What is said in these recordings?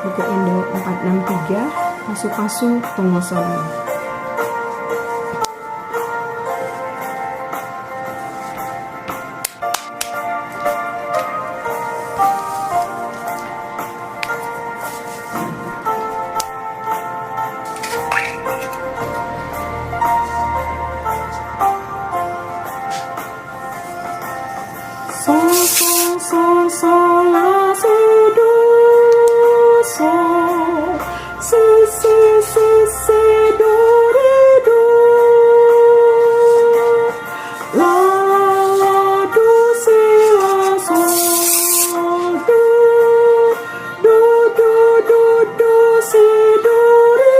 buku Indo 463 Pasu-Pasu Pengosoran. Sol, sol, sol, sol, la, si, do, sol, si, si, si, si, do, re, do, la, la, do, si, la, sol, do, do, do, do, do, si, do, re,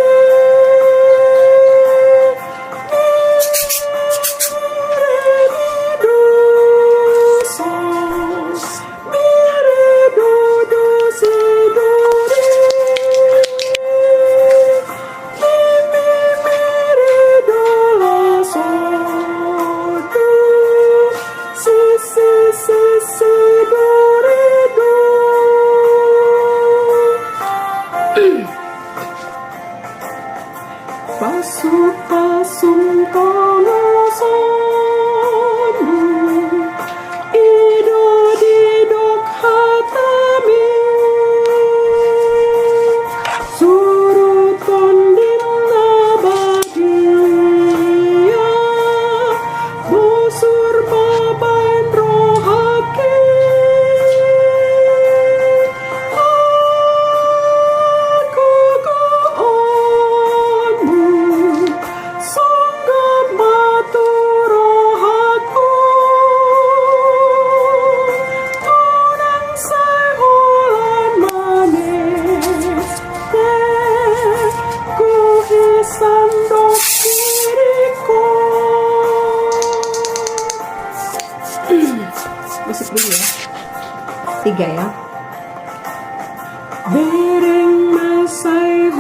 Pasu-pasu pengosoranmu, idok-idok hatami, suruton dimna bagia, bosur babain rohaki, aku goonmu, songgap batu rohaku, orang sehulan manis, ku hisan dok diriku. Musik dulu ya. 3 ya. Bering masai